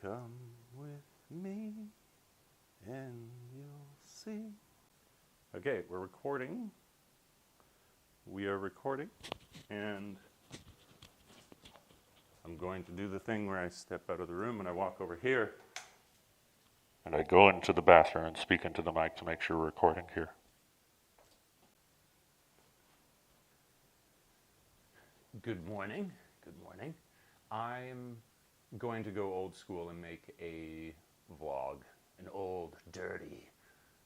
Come with me and you'll see. Okay, we're recording. We are recording, and I'm going to do the thing where I step out of the room and I walk over here and I go into the bathroom and speak into the mic to make sure we're recording here. Good morning. Good morning. I'm going to go old school and make a vlog, an old, dirty,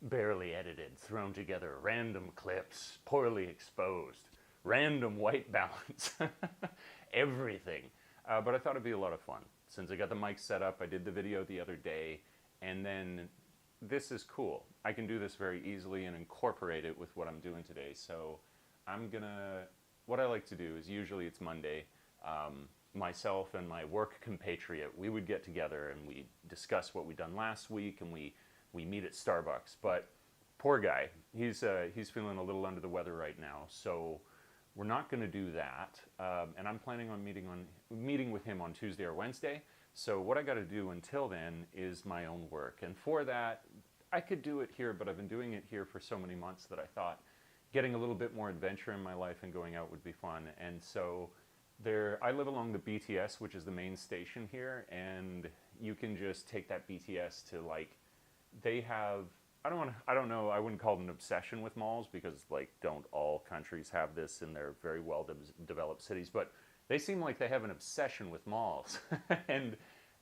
barely edited, thrown together, random clips, poorly exposed, random white balance, everything. But I thought it'd be a lot of fun. Since I got the mic set up, I did the video the other day, and then this is cool. I can do this very easily and incorporate it with what I'm doing today. So what I like to do is, usually it's Monday, myself and my work compatriot, we would get together and we discuss what we'd done last week, and we meet at Starbucks. But poor guy, he's feeling a little under the weather right now, so we're not going to do that. And I'm planning on meeting with him on Tuesday or Wednesday. So what I got to do until then is my own work, and for that I could do it here, but I've been doing it here for so many months that I thought getting a little bit more adventure in my life and going out would be fun. And so I live along the BTS, which is the main station here, and you can just take that BTS to, like, they have, I don't know, I wouldn't call it an obsession with malls, because, like, don't all countries have this in their very well developed cities, but they seem like they have an obsession with malls. And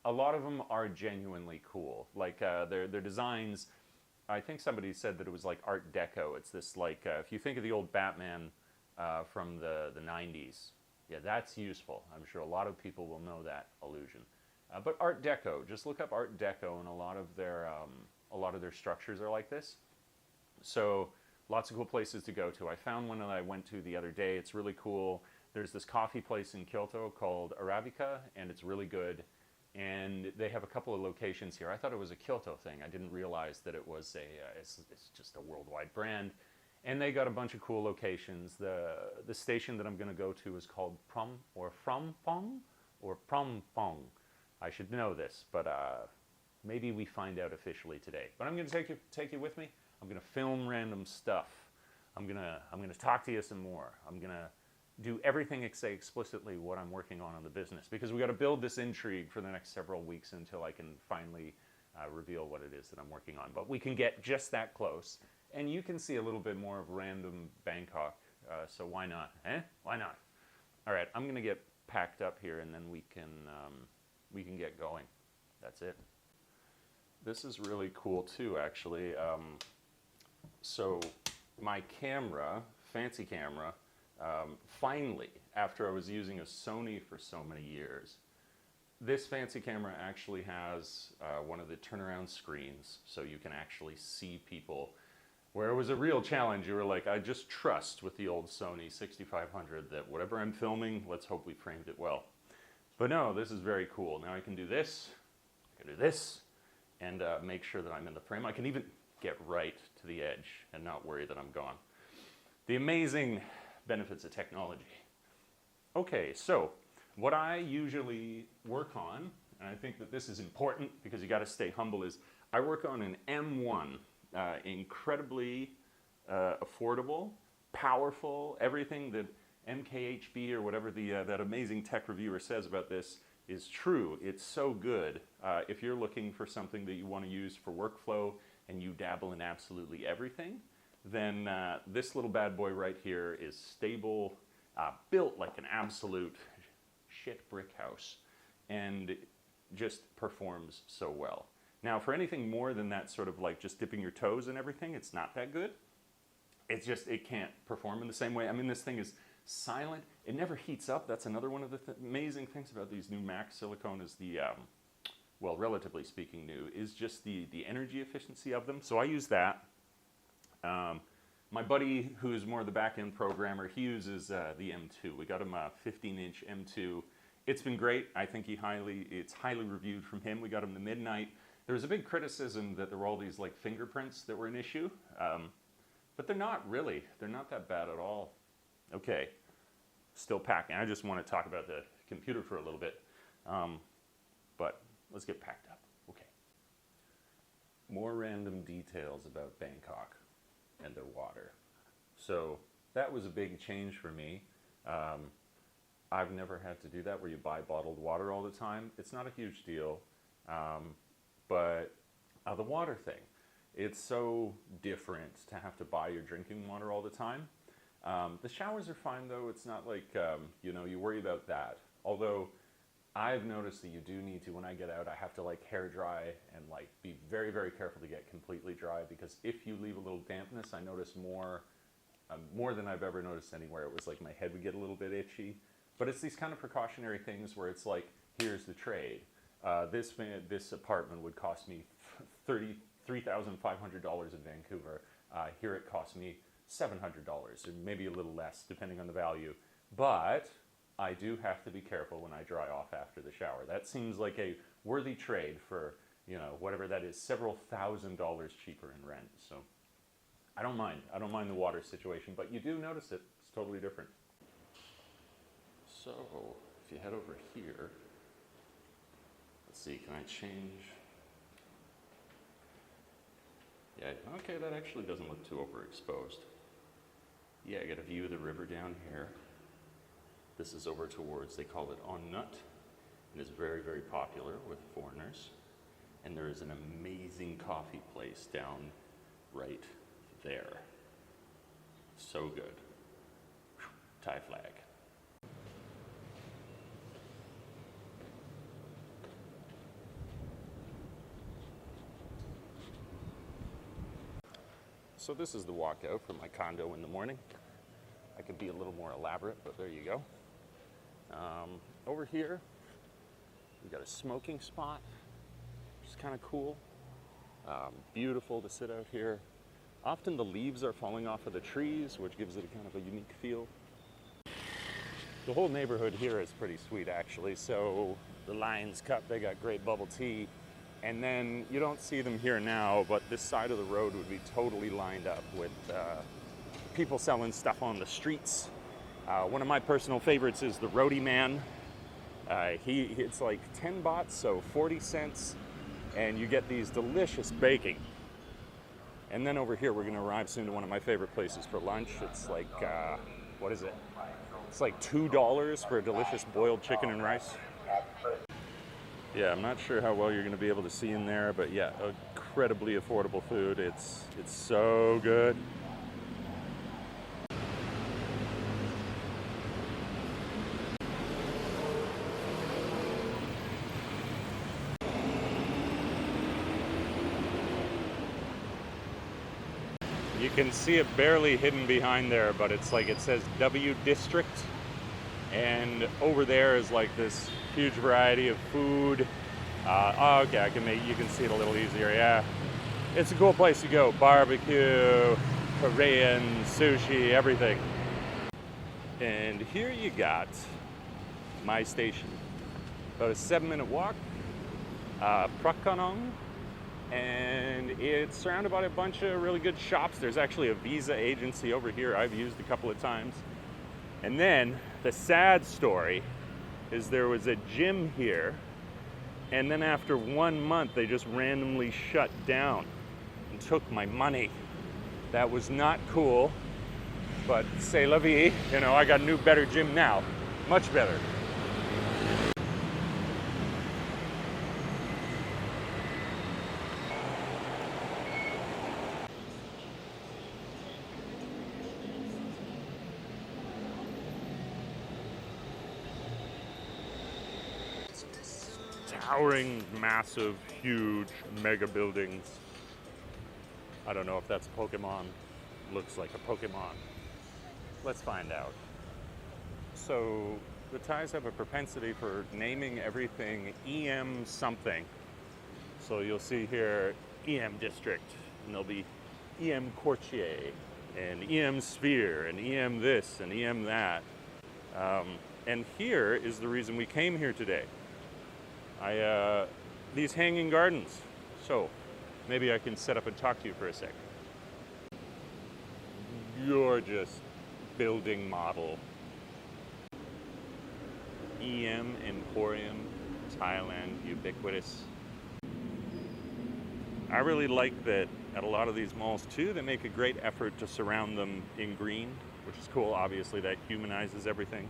a lot of them are genuinely cool. Like, their designs, I think somebody said that it was like Art Deco. It's this, like, if you think of the old Batman from the 90s, yeah, that's useful. I'm sure a lot of people will know that allusion. But Art Deco, just look up Art Deco, and a lot of their structures are like this. So lots of cool places to go to. I found one that I went to the other day. It's really cool. There's this coffee place in Kyoto called Arabica, and it's really good. And they have a couple of locations here. I thought it was a Kyoto thing. I didn't realize that it was it's just a worldwide brand. And they got a bunch of cool locations. The station that I'm going to go to is called Frompong. I should know this, but maybe we find out officially today. But I'm going to take you with me. I'm going to film random stuff. I'm going to talk to you some more. I'm going to do everything say explicitly what I'm working on the business, because we got to build this intrigue for the next several weeks until I can finally reveal what it is that I'm working on. But we can get just that close, and you can see a little bit more of random Bangkok, so why not, eh? Why not? All right, I'm going to get packed up here, and then we can get going. That's it. This is really cool too, actually. So my camera, fancy camera, finally, after I was using a Sony for so many years, this fancy camera actually has one of the turnaround screens, so you can actually see people. Where it was a real challenge, you were like, I just trust with the old Sony 6500 that whatever I'm filming, let's hope we framed it well. But no, this is very cool. Now I can do this, and make sure that I'm in the frame. I can even get right to the edge and not worry that I'm gone. The amazing benefits of technology. Okay, so what I usually work on, and I think that this is important because you got to stay humble, is I work on an M1, incredibly affordable, powerful, everything that MKHB or whatever that amazing tech reviewer says about this is true. It's so good. If you're looking for something that you want to use for workflow and you dabble in absolutely everything, then this little bad boy right here is stable, built like an absolute shit brick house, and just performs so well. Now, for anything more than that sort of like just dipping your toes and everything, it's not that good. It's just, it can't perform in the same way. I mean, this thing is silent. It never heats up. That's another one of the amazing things about these new Mac silicone is well, relatively speaking new, is just the energy efficiency of them. So I use that. My buddy, who is more the back-end programmer, he uses the M2. We got him a 15-inch M2. It's been great. I think it's highly reviewed from him. We got him the Midnight. There was a big criticism that there were all these like fingerprints that were an issue, but they're not really. They're not that bad at all. Okay, still packing. I just want to talk about the computer for a little bit, but let's get packed up. more random details about Bangkok and their water. So that was a big change for me. I've never had to do that where you buy bottled water all the time. It's not a huge deal, but the water thing, it's so different to have to buy your drinking water all the time. The showers are fine though. It's not like, you worry about that. Although I've noticed that you do need to, when I get out, I have to like hair dry and like be very, very careful to get completely dry, because if you leave a little dampness, I notice more than I've ever noticed anywhere. It was like my head would get a little bit itchy. But it's these kind of precautionary things where it's like, here's the trade. This apartment would cost me $33,500 in Vancouver. Here it cost me $700, or maybe a little less, depending on the value. But I do have to be careful when I dry off after the shower. That seems like a worthy trade for, whatever that is, several $1,000s cheaper in rent. So I don't mind. I don't mind the water situation, but you do notice it. It's totally different. So if you head over here, let's see, can I change? Yeah, okay, that actually doesn't look too overexposed. Yeah, I got a view of the river down here. This is over towards, they call it On Nut, and it's very, very popular with foreigners. And there is an amazing coffee place down right there. So good. Thai flag. So this is the walkout from my condo in the morning. I could be a little more elaborate, but there you go. Over here, we got a smoking spot, which is kind of cool. Beautiful to sit out here. Often the leaves are falling off of the trees, which gives it a kind of a unique feel. The whole neighborhood here is pretty sweet, actually. So the Lions Cup, they got great bubble tea. And then you don't see them here now, but this side of the road would be totally lined up with people selling stuff on the streets. One of my personal favorites is the Roadie Man. It's like 10 bahts, so 40 cents, and you get these delicious baking. And then over here, we're gonna arrive soon to one of my favorite places for lunch. It's like, what is it? It's like $2 for a delicious boiled chicken and rice. Yeah, I'm not sure how well you're going to be able to see in there, but yeah, incredibly affordable food. It's so good. You can see it barely hidden behind there, but it's like it says W District. And over there is like this huge variety of food. Okay, you can see it a little easier, yeah. It's a cool place to go. Barbecue, Korean, sushi, everything. And here you got my station. About a 7-minute walk, Prakanong. And it's surrounded by a bunch of really good shops. There's actually a visa agency over here I've used a couple of times. And then the sad story is there was a gym here, and then after 1 month they just randomly shut down and took my money. That was not cool, but c'est la vie. I got a new, better gym now. Much better. Towering, massive, huge, mega buildings. I don't know if that's a Pokemon. Looks like a Pokemon. Let's find out. So the Thais have a propensity for naming everything EM something. So you'll see here EM District, and there'll be EM Quartier, and EM Sphere, and EM this, and EM that. And here is the reason we came here today. These hanging gardens. So maybe I can set up and talk to you for a sec. Gorgeous building model. EM Emporium, Thailand, ubiquitous. I really like that at a lot of these malls too, they make a great effort to surround them in green, which is cool. Obviously that humanizes everything.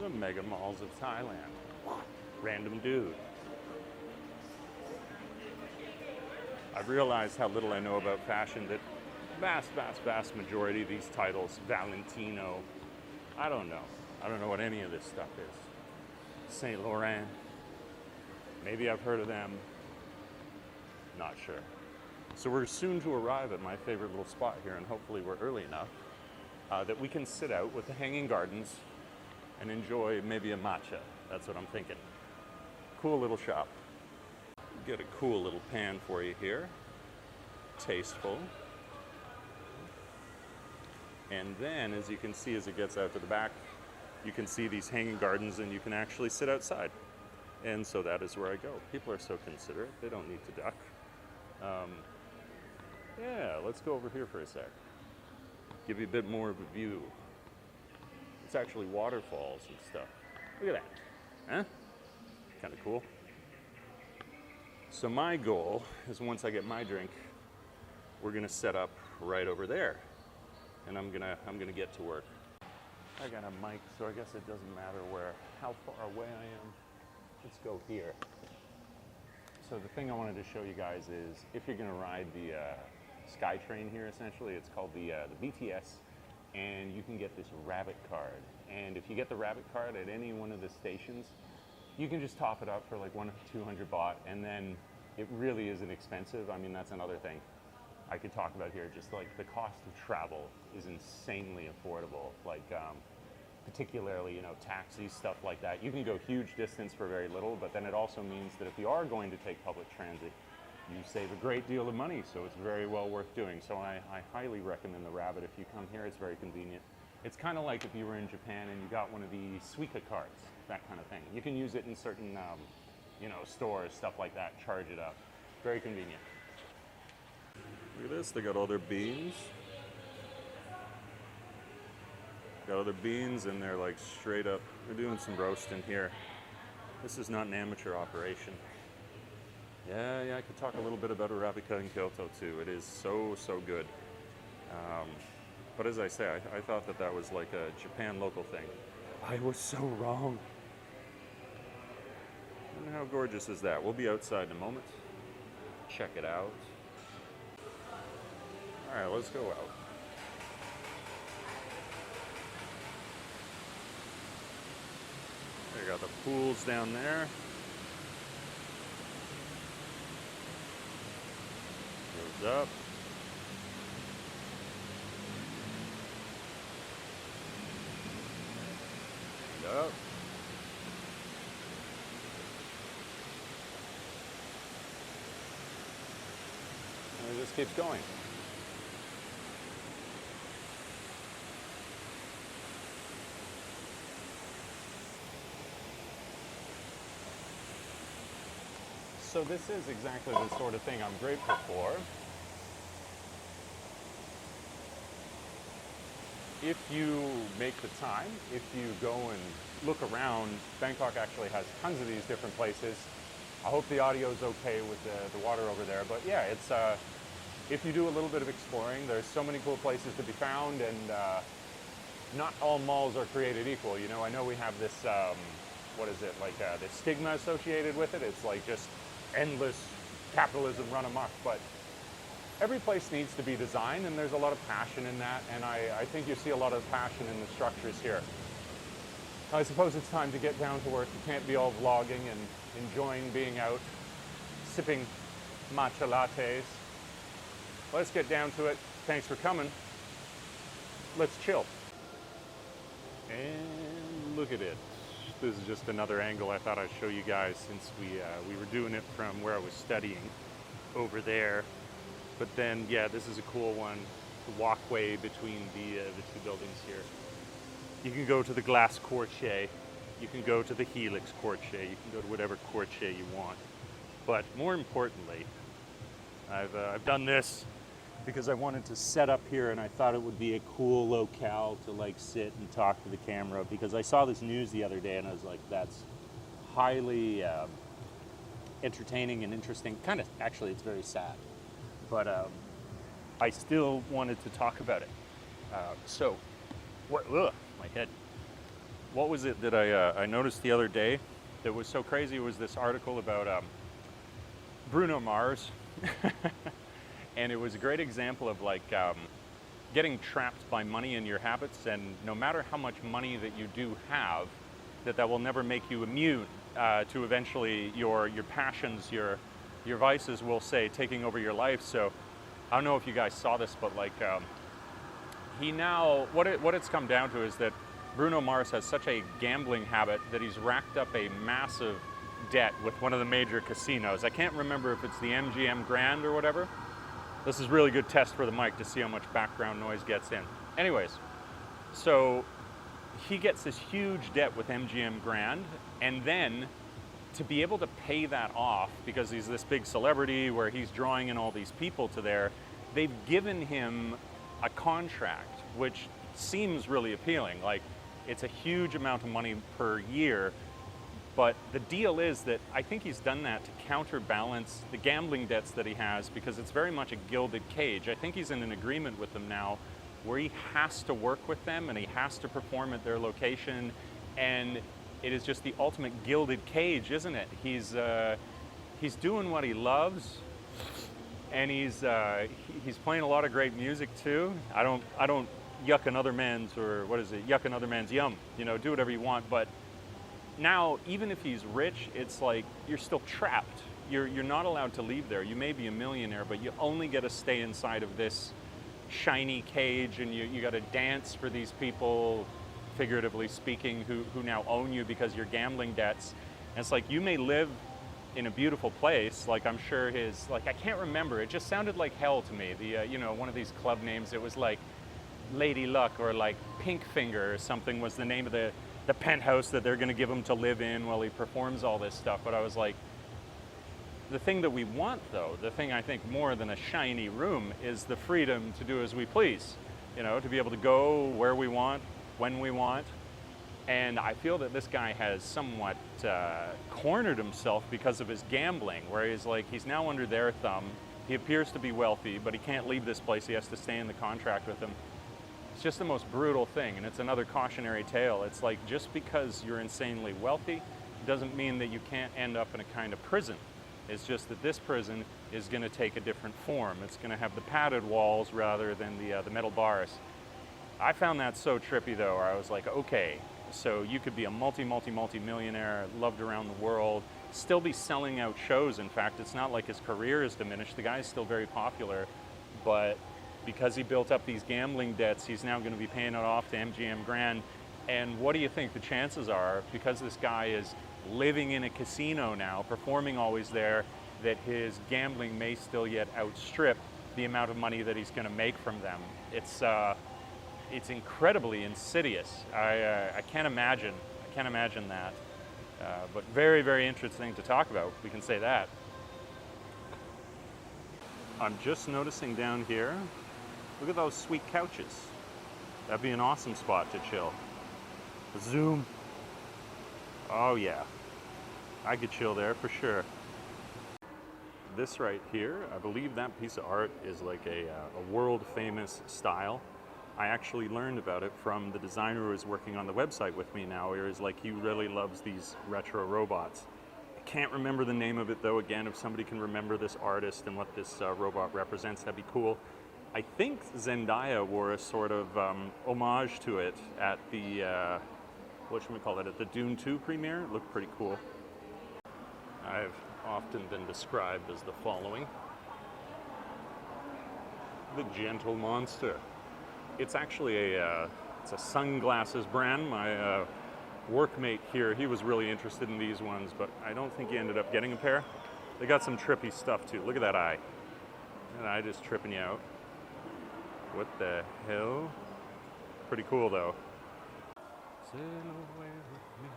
The mega malls of Thailand. Random dude. I've realized how little I know about fashion, that vast majority of these titles, Valentino, I don't know. I don't know what any of this stuff is. Saint Laurent, maybe I've heard of them, not sure. So we're soon to arrive at my favorite little spot here, and hopefully we're early enough that we can sit out with the hanging gardens and enjoy maybe a matcha. That's what I'm thinking. Cool little shop. Get a cool little pan for you here. Tasteful. And then, as you can see, as it gets out to the back, you can see these hanging gardens and you can actually sit outside. And so that is where I go. People are so considerate, they don't need to duck. Yeah, let's go over here for a sec. Give you a bit more of a view. It's actually waterfalls and stuff. Look at that. Huh? Kind of cool. So my goal is, once I get my drink, we're gonna set up right over there. And I'm gonna get to work. I got a mic, so I guess it doesn't matter how far away I am. Let's go here. So the thing I wanted to show you guys is, if you're gonna ride the SkyTrain here, essentially, it's called the BTS, and you can get this rabbit card. And if you get the rabbit card at any one of the stations, you can just top it up for like 100 or 200 baht, and then it really isn't expensive. I mean, that's another thing I could talk about here. Just like the cost of travel is insanely affordable. Like particularly, you know, taxis, stuff like that. You can go huge distance for very little, but then it also means that if you are going to take public transit, you save a great deal of money, so it's very well worth doing. So I highly recommend the Rabbit. If you come here, it's very convenient. It's kind of like if you were in Japan and you got one of the Suica cards, that kind of thing. You can use it in certain, you know, stores, stuff like that, charge it up. Very convenient. Look at this, they got all their beans. Got all their beans, and they're like straight up, they're doing some roasting here. This is not an amateur operation. Yeah, I could talk a little bit about Arabica in Kyoto too. It is so good. But as I say, I thought that was like a Japan local thing. I was so wrong. And how gorgeous is that? We'll be outside in a moment. Check it out. All right, let's go out. They got the pools down there. Goes up. And up. And it just keeps going. So this is exactly the sort of thing I'm grateful for. If you make the time, if you go and look around, Bangkok actually has tons of these different places. I hope the audio is okay with the water over there, but yeah, it's if you do a little bit of exploring, there's so many cool places to be found, and not all malls are created equal. You know, I know we have this, what is it, like this stigma associated with it. It's like just endless capitalism run amok, but every place needs to be designed, and there's a lot of passion in that, and I think you see a lot of passion in the structures here. I suppose it's time to get down to work. You can't be all vlogging and enjoying being out, sipping matcha lattes. Let's get down to it. Thanks for coming. Let's chill. And look at it. This is just another angle I thought I'd show you guys, since we were doing it from where I was studying over there. But then, yeah, this is a cool one. The walkway between the two buildings here. You can go to the glass courtier. You can go to the helix courtier. You can go to whatever courtier you want. But more importantly, I've done this because I wanted to set up here, and I thought it would be a cool locale to like sit and talk to the camera, because I saw this news the other day and I was like, that's highly entertaining and interesting. Kind of, actually, it's very sad. But I still wanted to talk about it. So, what? Ugh, my head. What was it that I noticed the other day that was so crazy? It was this article about Bruno Mars, and it was a great example of like getting trapped by money and your habits, and no matter how much money that you do have, that will never make you immune to eventually your passions, your vices, will say, taking over your life. So I don't know if you guys saw this, but like he now, what it's come down to is that Bruno Mars has such a gambling habit that he's racked up a massive debt with one of the major casinos. I can't remember if it's the MGM Grand or whatever. This is really good test for the mic to see how much background noise gets in. Anyways, so he gets this huge debt with MGM Grand, and then to be able to pay that off, because he's this big celebrity where he's drawing in all these people to there, they've given him a contract, which seems really appealing. Like, it's a huge amount of money per year, but the deal is that I think he's done that to counterbalance the gambling debts that he has, because it's very much a gilded cage. I think he's in an agreement with them now where he has to work with them and he has to perform at their location, and it is just the ultimate gilded cage, isn't it? He's doing what he loves, and he's playing a lot of great music too. I don't yuck another man's, or what is it? Yuck another man's yum. You know, do whatever you want. But now, even if he's rich, it's like you're still trapped. You're not allowed to leave there. You may be a millionaire, but you only get to stay inside of this shiny cage, and you got to dance for these people, figuratively speaking, who now own you because you're gambling debts. And it's like, you may live in a beautiful place, like I'm sure like, I can't remember, it just sounded like hell to me. The one of these club names, it was like Lady Luck or like Pink Finger or something was the name of the penthouse that they're going to give him to live in while he performs all this stuff. But I was like, the thing that we want, though, the thing I think more than a shiny room, is the freedom to do as we please, you know, to be able to go where we want, when we want. And I feel that this guy has somewhat cornered himself because of his gambling, where he's now under their thumb. He appears to be wealthy, but he can't leave this place. He has to stay in the contract with them. It's just the most brutal thing, and it's another cautionary tale. It's like, just because you're insanely wealthy doesn't mean that you can't end up in a kind of prison. It's just that this prison is going to take a different form. It's going to have the padded walls rather than the metal bars. I found that so trippy, though, where I was like, okay, so you could be a multi-millionaire, loved around the world, still be selling out shows. In fact, it's not like his career is diminished. The guy's still very popular, but because he built up these gambling debts, he's now going to be paying it off to MGM Grand. And what do you think the chances are, because this guy is living in a casino now, performing always there, that his gambling may still yet outstrip the amount of money that he's going to make from them? It's incredibly insidious. I can't imagine that. But very, very interesting to talk about. We can say that. I'm just noticing down here, look at those sweet couches. That'd be an awesome spot to chill. Zoom. Oh yeah, I could chill there for sure. This right here, I believe that piece of art is like a world famous style. I actually learned about it from the designer who is working on the website with me now. He really loves these retro robots. I can't remember the name of it though. Again, if somebody can remember this artist and what this robot represents, that'd be cool. I think Zendaya wore a sort of homage to it at the, at the Dune 2 premiere. It looked pretty cool. I've often been described as the following: the gentle monster. It's actually it's a sunglasses brand. My workmate here, he was really interested in these ones, but I don't think he ended up getting a pair. They got some trippy stuff too. Look at that eye. That eye just tripping you out. What the hell? Pretty cool though. Sail away with me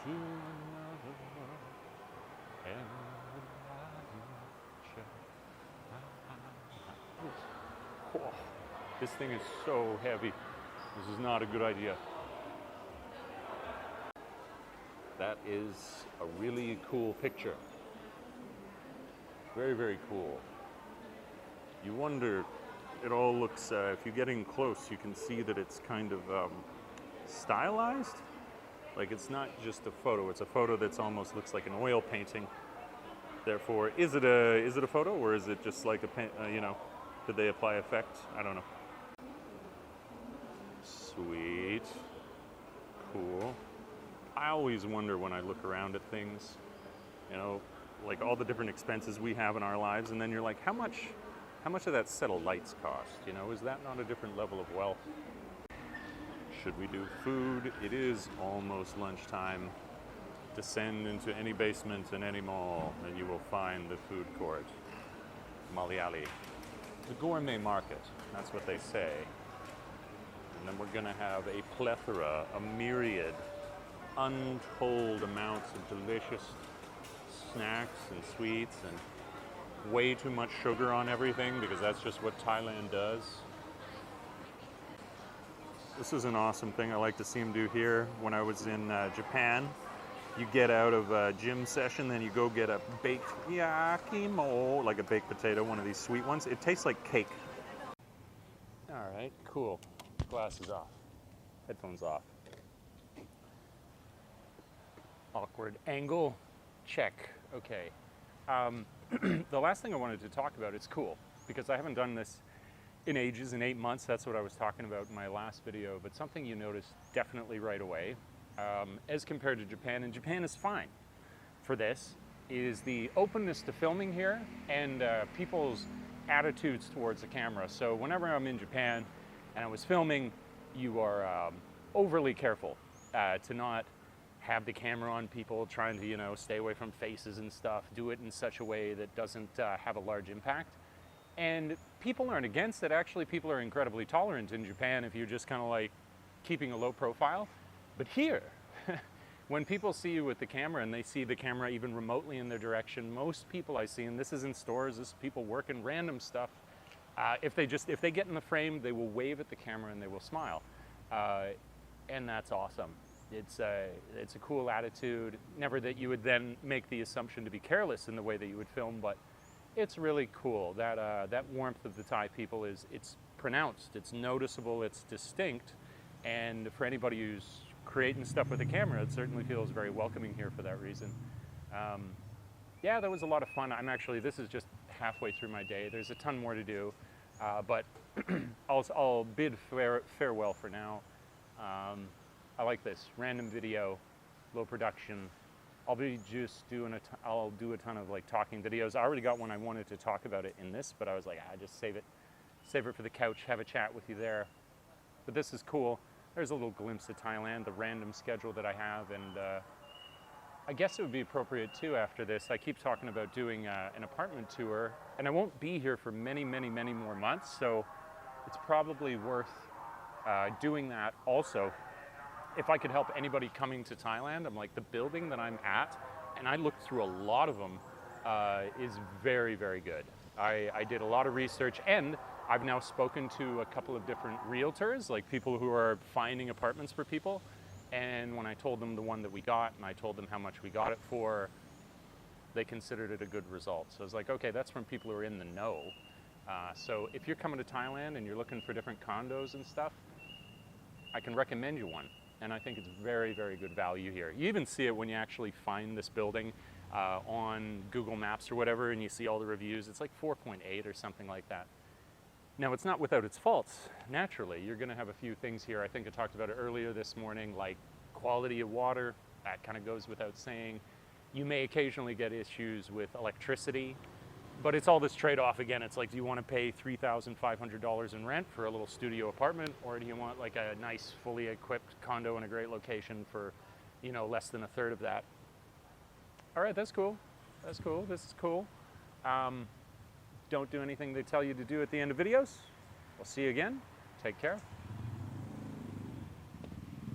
to another world, and oh, this thing is so heavy. This is not a good idea. That is a really cool picture. Very, very cool. You wonder, it all looks, if you get in close, you can see that it's kind of stylized. Like it's not just a photo, it's a photo that's almost looks like an oil painting. Therefore, is it a photo, or is it just like a you know, did they apply effect? I don't know. Sweet. Cool. I always wonder when I look around at things, you know, like all the different expenses we have in our lives, and then you're like, how much of that set of lights cost? You know, is that not a different level of wealth? Should we do food? It is almost lunchtime. Descend into any basement in any mall and you will find the food court. Malayali. The gourmet market, that's what they say. And then we're gonna have a plethora, a myriad, untold amounts of delicious snacks and sweets and way too much sugar on everything because that's just what Thailand does. This is an awesome thing I like to see them do here. When I was in Japan, you get out of a gym session, then you go get a baked yakimo, like a baked potato, one of these sweet ones. It tastes like cake. All right, cool. Glasses off, headphones off. Awkward angle, check, okay. The last thing I wanted to talk about, it's cool, because I haven't done this in ages, in 8 months, that's what I was talking about in my last video, but something you notice definitely right away, as compared to Japan, and Japan is fine for this, is the openness to filming here and people's attitudes towards the camera. So whenever I'm in Japan and I was filming, you are overly careful to not have the camera on people, trying to, you know, stay away from faces and stuff, do it in such a way that doesn't have a large impact. And people aren't against it. Actually, people are incredibly tolerant in Japan if you're just kind of like keeping a low profile. But here, when people see you with the camera and they see the camera even remotely in their direction, most people I see, and this is in stores, this is people working random stuff, if they get in the frame, they will wave at the camera and they will smile. And that's awesome. It's a cool attitude. Never that you would then make the assumption to be careless in the way that you would film, but it's really cool. That warmth of the Thai people it's pronounced, it's noticeable, it's distinct, and for anybody who's creating stuff with a camera, it certainly feels very welcoming here for that reason. Yeah, that was a lot of fun. This is just halfway through my day. There's a ton more to do, but I'll bid farewell for now. I like this random video, low production. I'll do a ton of like talking videos. I already got one I wanted to talk about it in this, but I was like, just save it for the couch, have a chat with you there. But this is cool. There's a little glimpse of Thailand, the random schedule that I have, and I guess it would be appropriate too after this. I keep talking about doing an apartment tour, and I won't be here for many, many, many more months, so it's probably worth doing that also. If I could help anybody coming to Thailand, I'm like, the building that I'm at, and I looked through a lot of them, is very, very good. I did a lot of research, and I've now spoken to a couple of different realtors, like people who are finding apartments for people. And when I told them the one that we got, and I told them how much we got it for, they considered it a good result. So I was like, okay, that's from people who are in the know. So if you're coming to Thailand and you're looking for different condos and stuff, I can recommend you one. And I think it's very, very good value here. You even see it when you actually find this building on Google Maps or whatever, and you see all the reviews. It's like 4.8 or something like that. Now, it's not without its faults, naturally. You're gonna have a few things here. I think I talked about it earlier this morning, like quality of water. That kind of goes without saying. You may occasionally get issues with electricity, but it's all this trade-off again. It's like, do you want to pay $3,500 in rent for a little studio apartment, or do you want like a nice, fully equipped condo in a great location for, you know, less than a third of that? All right, that's cool. That's cool. This is cool. Don't do anything they tell you to do at the end of videos. We'll see you again. Take care.